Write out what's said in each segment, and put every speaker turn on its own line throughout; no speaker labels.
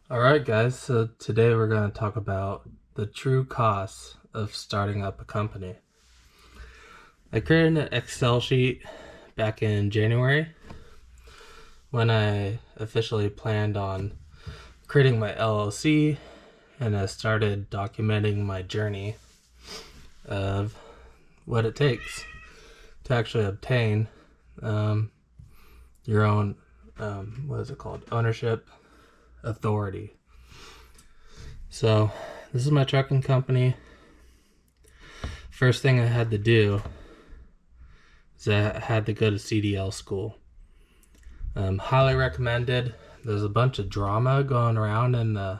Alright guys, so today we're going to talk about the true costs of starting up a company. I created an Excel sheet back in January when I officially planned on creating my LLC, and I started documenting my journey of what it takes to actually obtain your own, ownership authority. So this is my trucking company. First thing I had to do is I had to go to CDL school. Highly recommended. There's a bunch of drama going around in the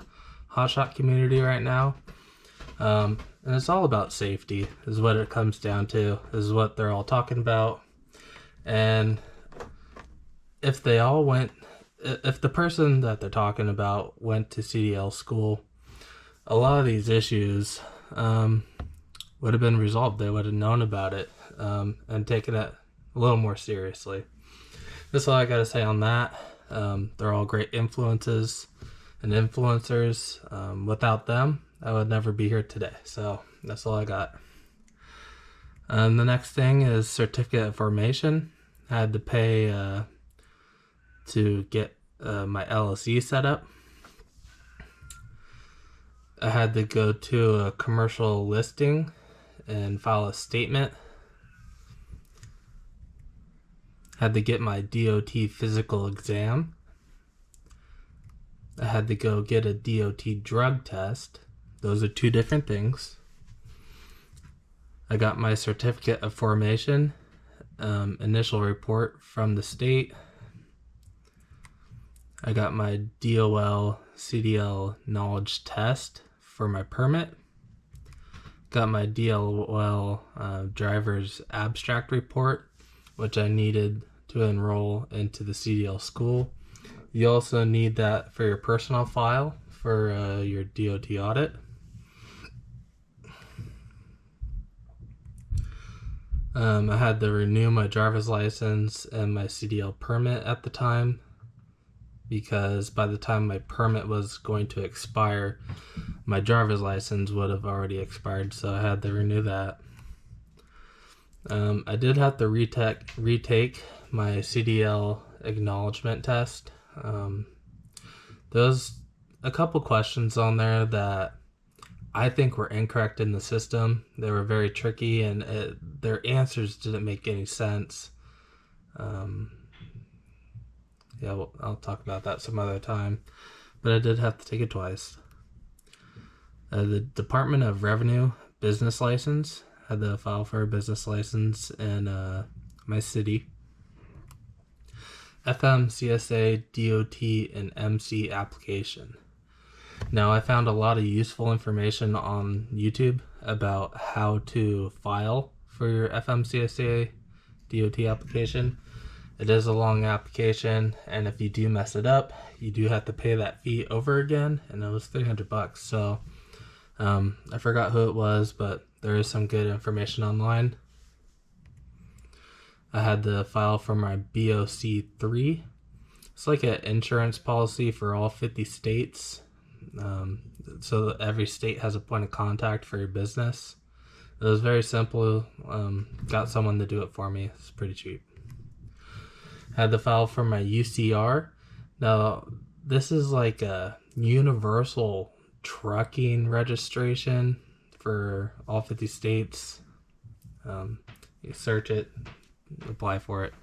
HOTSHOT community right now. And it's all about safety is what it comes down to, is what they're all talking about. And if the person that they're talking about went to CDL school, a lot of these issues would have been resolved. They would have known about it and taken it a little more seriously. That's all I got to say on that. They're all great influences and influencers. Without them, I would never be here today. So that's all I got. The next thing is certificate of formation. I had to pay to get my LLC set up. I had to go to a commercial listing and file a statement. Had to get my DOT physical exam. I had to go get a DOT drug test. Those are two different things. I got my certificate of formation, initial report from the state. I got my DOL CDL knowledge test for my permit. Got my DOL driver's abstract report, which I needed to enroll into the CDL school. You also need that for your personal file for your DOT audit. I had to renew my driver's license and my CDL permit at the time, because by the time my permit was going to expire, my driver's license would have already expired, so I had to renew that. I did have to retake my CDL acknowledgement test. There's a couple questions on there that I think were incorrect in the system. They were very tricky, and their answers didn't make any sense. Yeah, well, I'll talk about that some other time, but I did have to take it twice. The Department of Revenue business license. Had to file for a business license in my city. Fmcsa, DOT, and MC application. Now, I found a lot of useful information on YouTube about how to file for your Fmcsa DOT application. It is a long application, and if you do mess it up, you do have to pay that fee over again, and it was $300. So I forgot who it was, but there is some good information online. I had to file for my BOC3. It's like an insurance policy for all 50 states. So that every state has a point of contact for your business. It was very simple. Got someone to do it for me. It's pretty cheap. Had to file for my UCR. Now, this is like a universal trucking registration for all 50 states. You search it, apply for it.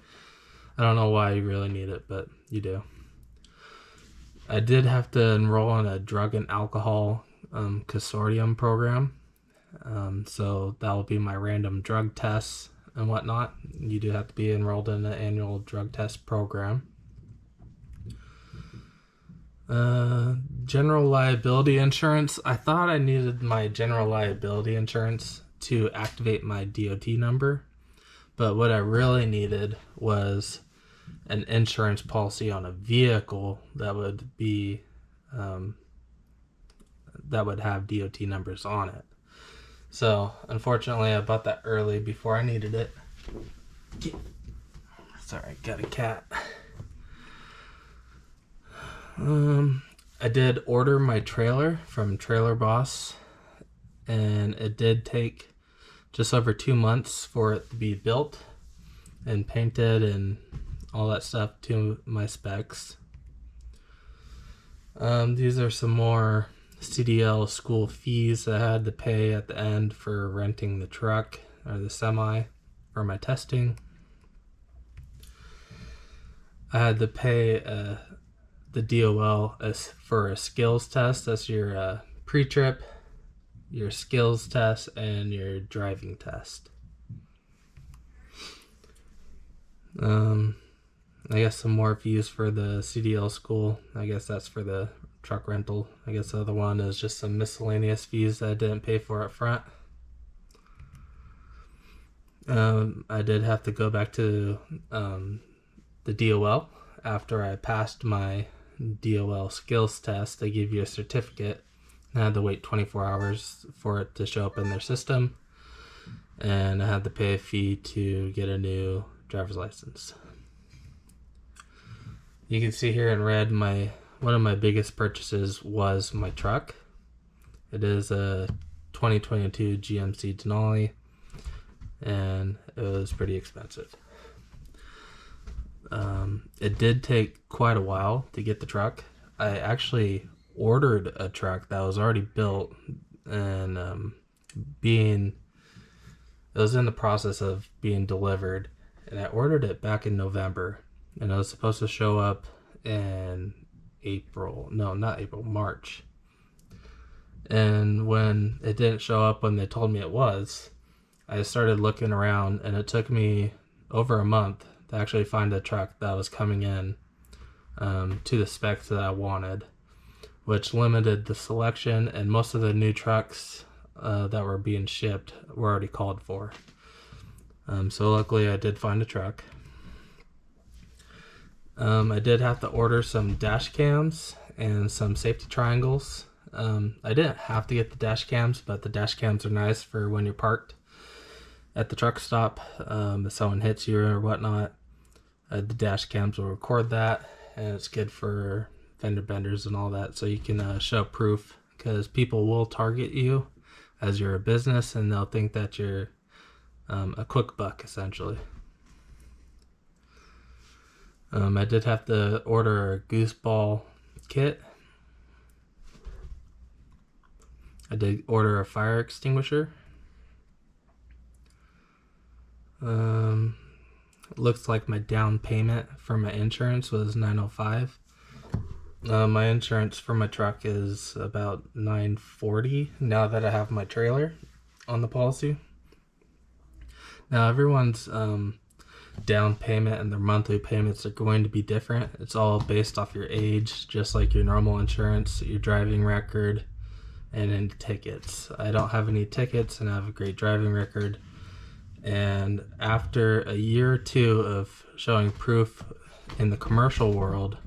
I don't know why you really need it, but you do. I did have to enroll in a drug and alcohol consortium program. So that will be my random drug tests and whatnot. You do have to be enrolled in an annual drug test program. General liability insurance. I thought I needed my general liability insurance to activate my DOT number, but what I really needed was an insurance policy on a vehicle that would be that would have DOT numbers on it. So unfortunately, I bought that early before I needed it. Sorry, got a cat. I did order my trailer from Trailer Boss, and it did take just over 2 months for it to be built and painted and all that stuff to my specs. These are some more CDL School Fees I had to pay at the end for renting the truck or the semi for my testing. I had to pay the DOL for a skills test. That's your pre-trip, your skills test, and your driving test. I guess some more fees for the CDL school. I guess that's for the truck rental. I guess the other one is just some miscellaneous fees that I didn't pay for up front. I did have to go back to the DOL after I passed my DOL skills test. They give you a certificate. I had to wait 24 hours for it to show up in their system, and I had to pay a fee to get a new driver's license. You can see here in red, one of my biggest purchases was my truck. It is a 2022 GMC Denali, and it was pretty expensive. It did take quite a while to get the truck. I actually ordered a truck that was already built, and it was in the process of being delivered, and I ordered it back in November, and it was supposed to show up in March. And when it didn't show up when they told me it was, I started looking around, and it took me over a month to actually find a truck that was coming in to the specs that I wanted, which limited the selection, and most of the new trucks that were being shipped were already called for. So luckily I did find a truck. I did have to order some dash cams and some safety triangles. I didn't have to get the dash cams, but the dash cams are nice for when you're parked at the truck stop. If someone hits you or whatnot, the dash cams will record that, and it's good for fender benders and all that, so you can show proof, because people will target you as you're a business, and they'll think that you're a quick buck essentially. I did have to order a gooseball kit. I did order a fire extinguisher. Looks like my down payment for my insurance was $905. My insurance for my truck is about $940 now that I have my trailer on the policy. Now everyone's down payment and their monthly payments are going to be different. It's all based off your age, just like your normal insurance, your driving record, and any tickets. I don't have any tickets, and I have a great driving record. And after a year or two of showing proof in the commercial world,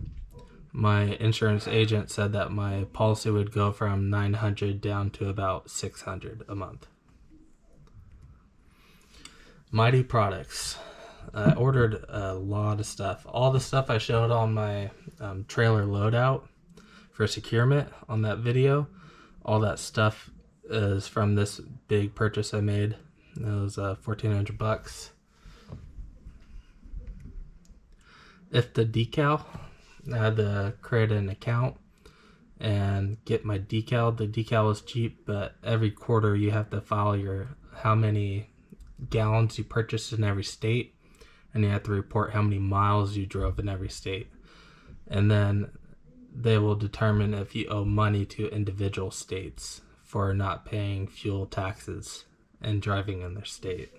my insurance agent said that my policy would go from $900 down to about $600 a month. MYTEE products. I ordered a lot of stuff. All the stuff I showed on my trailer loadout for securement on that video, all that stuff is from this big purchase I made. It was $1,400. If the decal, I had to create an account and get my decal. The decal was cheap, but every quarter you have to file how many gallons you purchased in every state, and you have to report how many miles you drove in every state. And then they will determine if you owe money to individual states for not paying fuel taxes and driving in their state.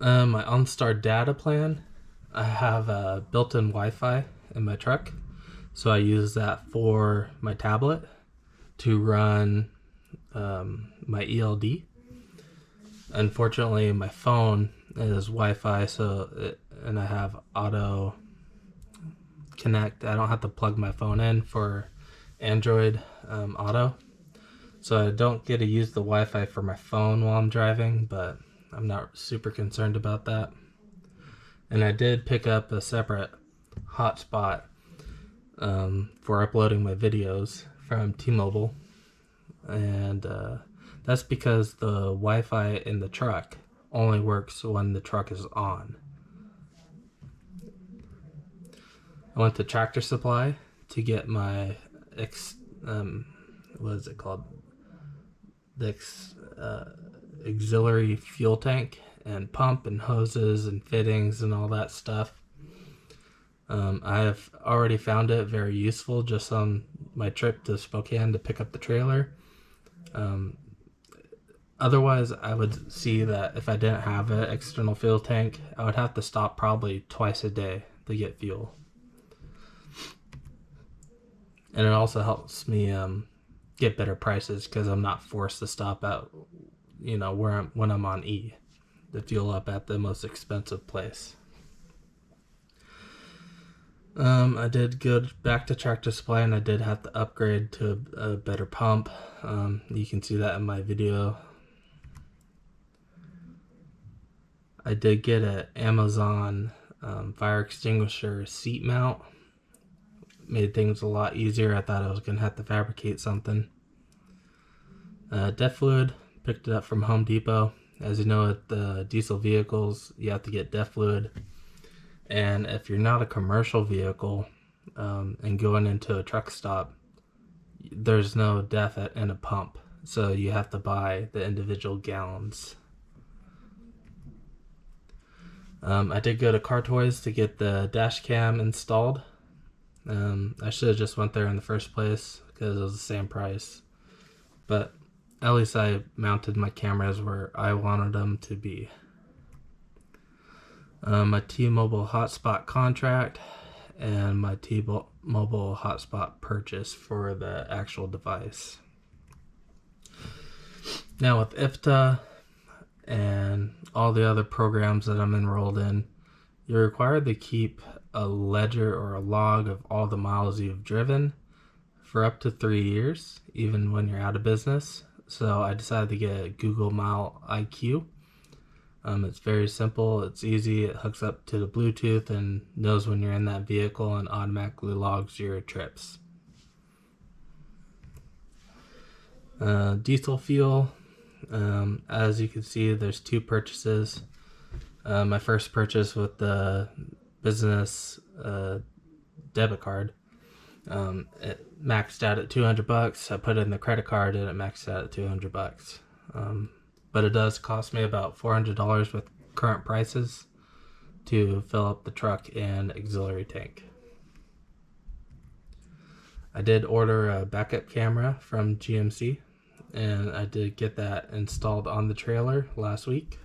My Onstar data plan, I have a built-in Wi-Fi in my truck, so I use that for my tablet to run my ELD. Unfortunately, my phone is Wi-Fi, and I have auto connect. I don't have to plug my phone in for Android Auto, so I don't get to use the Wi-Fi for my phone while I'm driving, but I'm not super concerned about that. And I did pick up a separate hotspot for uploading my videos from T-Mobile, and that's because the Wi-Fi in the truck only works when the truck is on. I went to Tractor Supply to get my what is it called? The auxiliary fuel tank and pump and hoses and fittings and all that stuff. I have already found it very useful just on my trip to Spokane to pick up the trailer. Otherwise, I would see that if I didn't have an external fuel tank, I would have to stop probably twice a day to get fuel. And it also helps me get better prices because I'm not forced to stop at, when I'm on E, to fuel up at the most expensive place. I did go back to Tractor Supply, and I did have to upgrade to a better pump. You can see that in my video. I did get an Amazon fire extinguisher seat mount. Made things a lot easier. I thought I was going to have to fabricate something. DEF fluid, picked it up from Home Depot. As you know, with the diesel vehicles, you have to get DEF fluid. And if you're not a commercial vehicle and going into a truck stop, there's no DEF in a pump. So you have to buy the individual gallons. I did go to Car Toys to get the dash cam installed. I should have just went there in the first place because it was the same price. But at least I mounted my cameras where I wanted them to be. My T-Mobile hotspot contract and my T-Mobile hotspot purchase for the actual device. Now with IFTA and all the other programs that I'm enrolled in, you're required to keep a ledger or a log of all the miles you've driven for up to 3 years, even when you're out of business. So I decided to get a Google Mile IQ. It's very simple, it's easy, it hooks up to the Bluetooth and knows when you're in that vehicle and automatically logs your trips. Diesel fuel, as you can see, there's two purchases. My first purchase with the business debit card, it maxed out at $200. I put in the credit card and it maxed out at $200. But it does cost me about $400 with current prices to fill up the truck and auxiliary tank. I did order a backup camera from GMC, and I did get that installed on the trailer last week.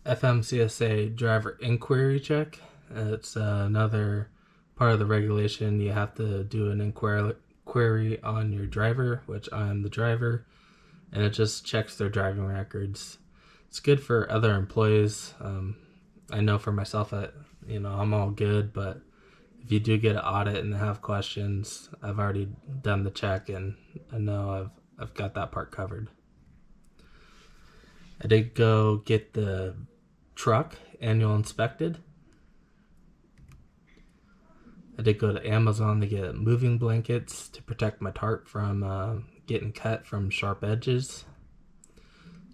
Fmcsa driver inquiry check. It's another part of the regulation. You have to do an inquiry on your driver, which I am the driver, and it just checks their driving records. It's good for other employees. I know for myself that I'm all good, but if you do get an audit and have questions, I've already done the check and I know I've got that part covered. I did go get the truck annual inspected. I did go to Amazon to get moving blankets to protect my tarp from getting cut from sharp edges.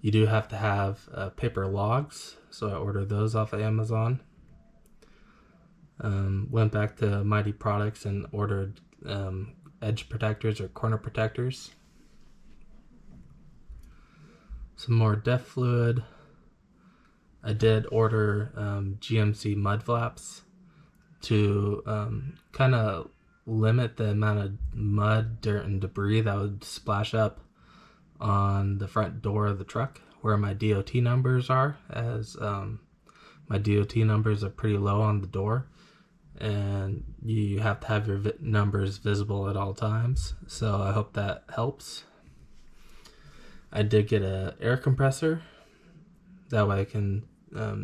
You do have to have paper logs, so I ordered those off of Amazon. Went back to MYTEE Products and ordered edge protectors or corner protectors. Some more DEF fluid. I did order Gmc Mud Flaps to kind of limit the amount of mud, dirt, and debris that would splash up on the front door of the truck where my DOT numbers are, as my DOT numbers are pretty low on the door and you have to have your numbers visible at all times. So I hope that helps. I did get an air compressor. That way I can,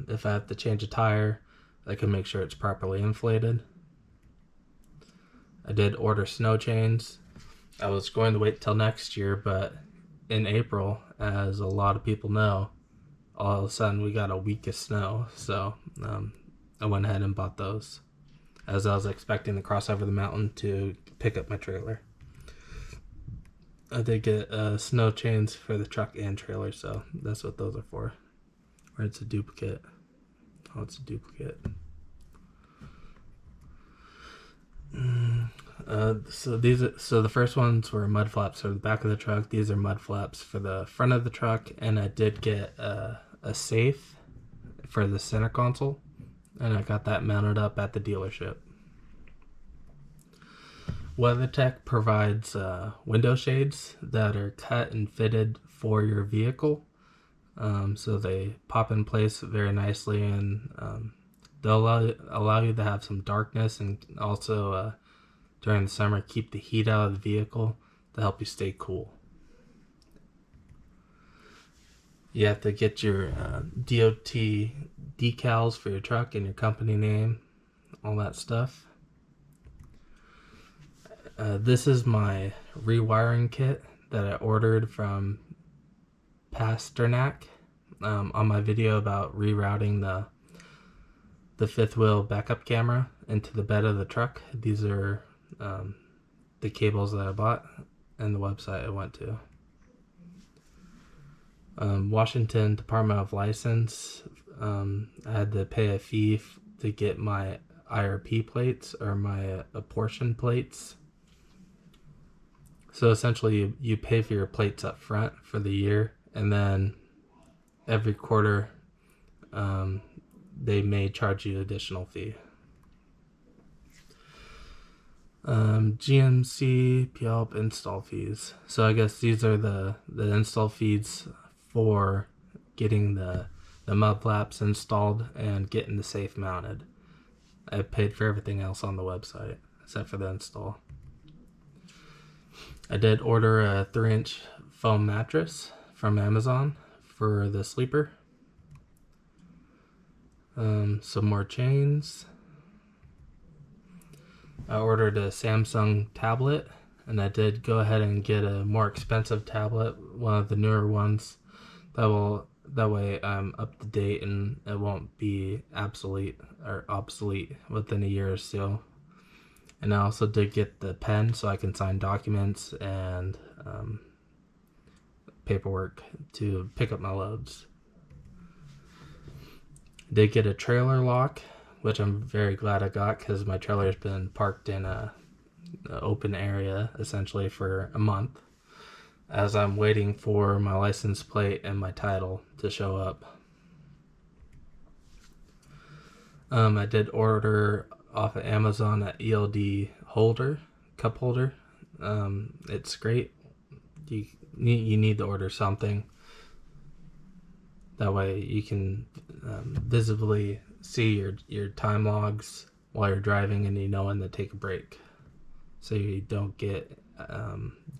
if I have to change a tire, I can make sure it's properly inflated. I did order snow chains. I was going to wait till next year, but in April, as a lot of people know, all of a sudden we got a week of snow. So I went ahead and bought those. as I was expecting to cross over the mountain to pick up my trailer. I did get snow chains for the truck and trailer, so that's what those are for. Or it's a duplicate. Oh, it's a duplicate. So the first ones were mud flaps for the back of the truck. These are mud flaps for the front of the truck, and I did get a safe for the center console, and I got that mounted up at the dealership. WeatherTech provides window shades that are cut and fitted for your vehicle, so they pop in place very nicely, and they'll allow you to have some darkness, and also during the summer keep the heat out of the vehicle to help you stay cool. You have to get your DOT decals for your truck and your company name, all that stuff. This is my rewiring kit that I ordered from Pasternak on my video about rerouting the fifth wheel backup camera into the bed of the truck. These are the cables that I bought and the website I went to. Washington Department of License, I had to pay a fee to get my IRP plates, or my apportion plates. So essentially you pay for your plates up front for the year, and then every quarter they may charge you additional fee. Gmc Plp Install Fees. So I guess these are the install fees for getting the mud flaps installed and getting the safe mounted. I paid for everything else on the website except for the install. I did order a 3-inch foam mattress from Amazon for the sleeper. Some more chains. I ordered a Samsung tablet, and I did go ahead and get a more expensive tablet, one of the newer ones. That way I'm up to date and it won't be obsolete within a year or so. And I also did get the pen so I can sign documents and paperwork to pick up my loads. Did get a trailer lock, which I'm very glad I got, because my trailer's been parked in an open area essentially for a month, as I'm waiting for my license plate and my title to show up. I did order off of Amazon an ELD cup holder. It's great. You need to order something. That way you can visibly see your time logs while you're driving, and you know when to take a break, so you don't get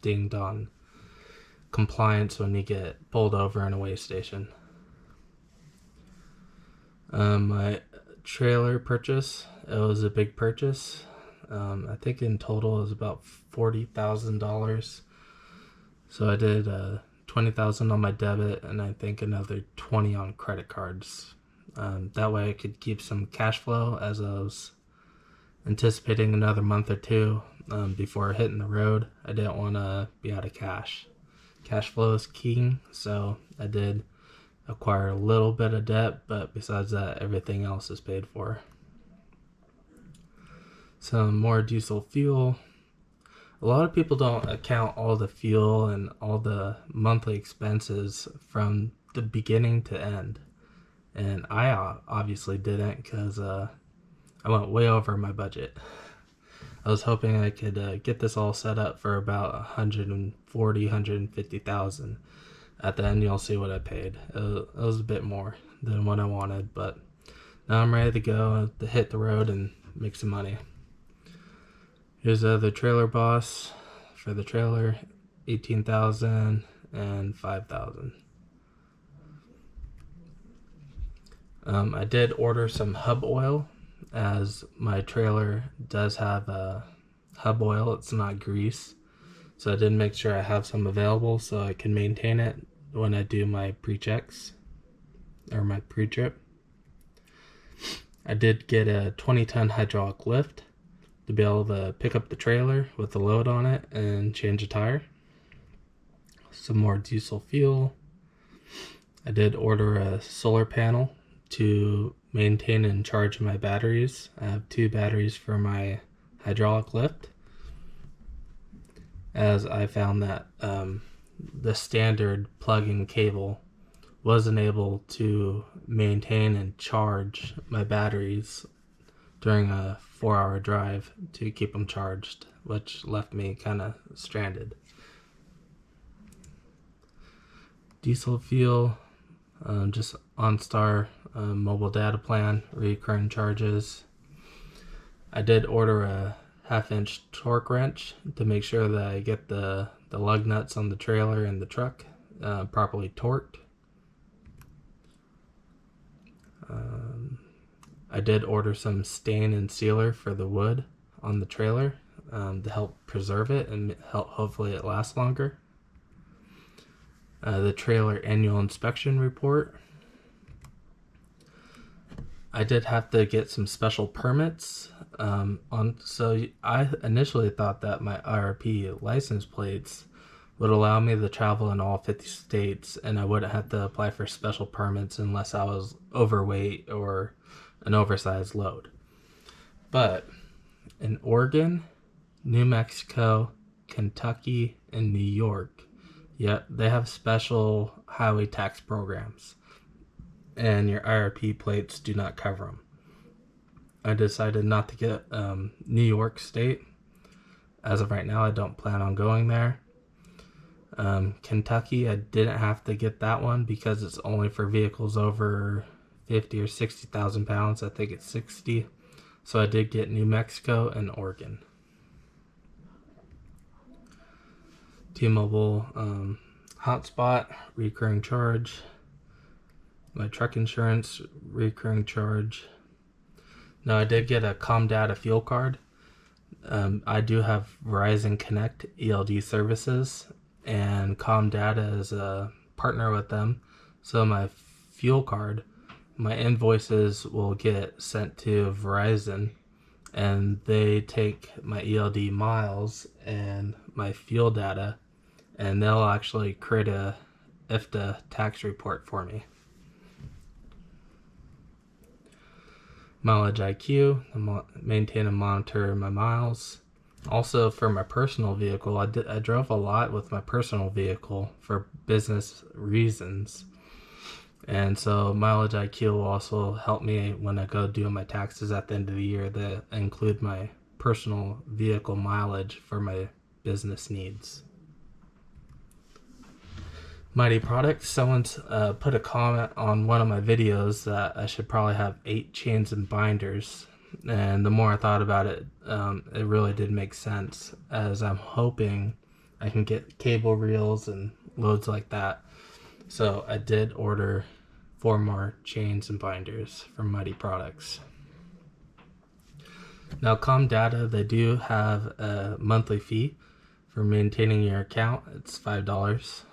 dinged on compliance when you get pulled over in a weigh station. My trailer purchase, it was a big purchase. I think in total it was about $40,000. So I did $20,000 on my debit, and I think another $20,000 on credit cards. That way I could keep some cash flow, as I was anticipating another month or two before hitting the road. I didn't want to be out of cash. Cash flow is king, so I did acquire a little bit of debt, but besides that, everything else is paid for. Some more diesel fuel. A lot of people don't account all the fuel and all the monthly expenses from the beginning to end. And I obviously didn't, because I went way over my budget. I was hoping I could get this all set up for about $140,000, $150,000. At the end, you'll see what I paid. It was a bit more than what I wanted, but now I'm ready to go to hit the road and make some money. Here's the trailer boss for the trailer, $18,000 and $5,000. I did order some hub oil, as my trailer does have a hub oil. It's not grease, so I did make sure I have some available so I can maintain it when I do my pre-checks or my pre-trip. I did get a 20-ton hydraulic lift to be able to pick up the trailer with the load on it and change a tire. Some more diesel fuel. I did order a solar panel to maintain and charge my batteries. I have 2 batteries for my hydraulic lift, as I found that the standard plug-in cable wasn't able to maintain and charge my batteries during a 4-hour drive to keep them charged, which left me kind of stranded. Diesel fuel, just Onstar mobile data plan, recurring charges. I did order a 1/2-inch torque wrench to make sure that I get the lug nuts on the trailer and the truck properly torqued. I did order some stain and sealer for the wood on the trailer to help preserve it and hopefully it lasts longer. The trailer annual inspection report. I did have to get some special permits so I initially thought that my IRP license plates would allow me to travel in all 50 states and I wouldn't have to apply for special permits unless I was overweight or an oversized load. But in Oregon, New Mexico, Kentucky, and New York, yeah, they have special highway tax programs, and your IRP plates do not cover them. I decided not to get New York State. As of right now, I don't plan on going there. Kentucky, I didn't have to get that one because it's only for vehicles over 50 or 60,000 pounds. I think it's 60. So I did get New Mexico and Oregon. T-Mobile hotspot, recurring charge. My truck insurance, recurring charge. Now I did get a ComData fuel card. I do have Verizon Connect ELD services, and ComData is a partner with them. So my fuel card, my invoices will get sent to Verizon, and they take my ELD miles and my fuel data, and they'll actually create a IFTA tax report for me. Mileage IQ, maintain and monitor my miles. Also for my personal vehicle, I drove a lot with my personal vehicle for business reasons. And so Mileage IQ will also help me when I go do my taxes at the end of the year that include my personal vehicle mileage for my business needs. MYTEE products. Someone's put a comment on one of my videos that I should probably have 8 chains and binders, and the more I thought about it, it really did make sense, as I'm hoping I can get cable reels and loads like that. So I did order 4 more chains and binders from MYTEE products. Now ComData, they do have a monthly fee for maintaining your account. It's $5.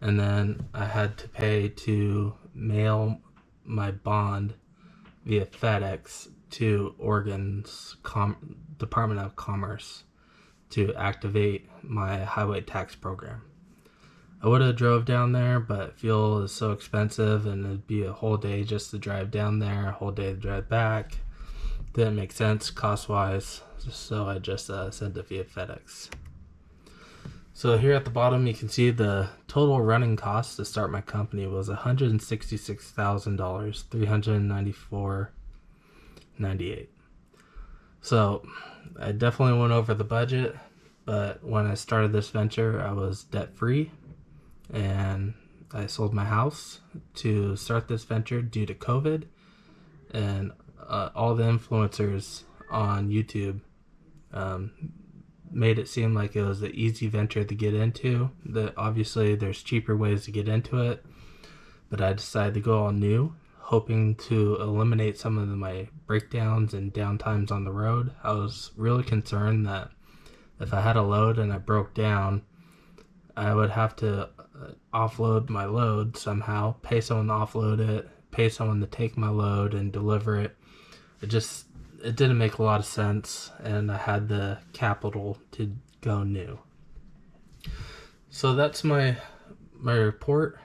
And then I had to pay to mail my bond via FedEx to Oregon's Department of Commerce to activate my highway tax program. I would have drove down there, but fuel is so expensive and it'd be a whole day just to drive down there, a whole day to drive back. Didn't make sense cost-wise, so I just sent it via FedEx. So here at the bottom, you can see the total running cost to start my company was $166,000, $394.98. So I definitely went over the budget, but when I started this venture, I was debt-free, and I sold my house to start this venture due to COVID, and all the influencers on YouTube made it seem like it was an easy venture to get into. That obviously there's cheaper ways to get into it, but I decided to go all new, hoping to eliminate some of my breakdowns and downtimes on the road. I was really concerned that if I had a load and I broke down, I would have to offload my load somehow, pay someone to offload it, pay someone to take my load and deliver it. It didn't make a lot of sense, and I had the capital to go new. So that's my report.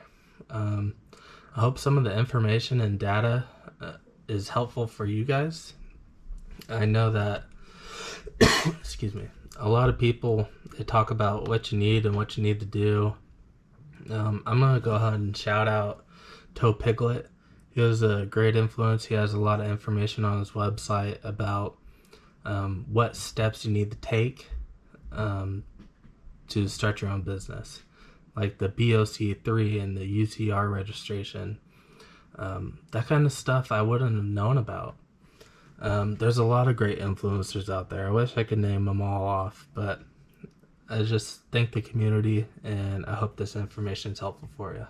I hope some of the information and data is helpful for you guys. I know that excuse me, a lot of people, they talk about what you need and what you need to do. I'm gonna go ahead and shout out Toe Piglet. He was a great influence. He has a lot of information on his website about what steps you need to take to start your own business, like the BOC3 and the UTR registration. That kind of stuff I wouldn't have known about. There's a lot of great influencers out there. I wish I could name them all off, but I just thank the community, and I hope this information is helpful for you.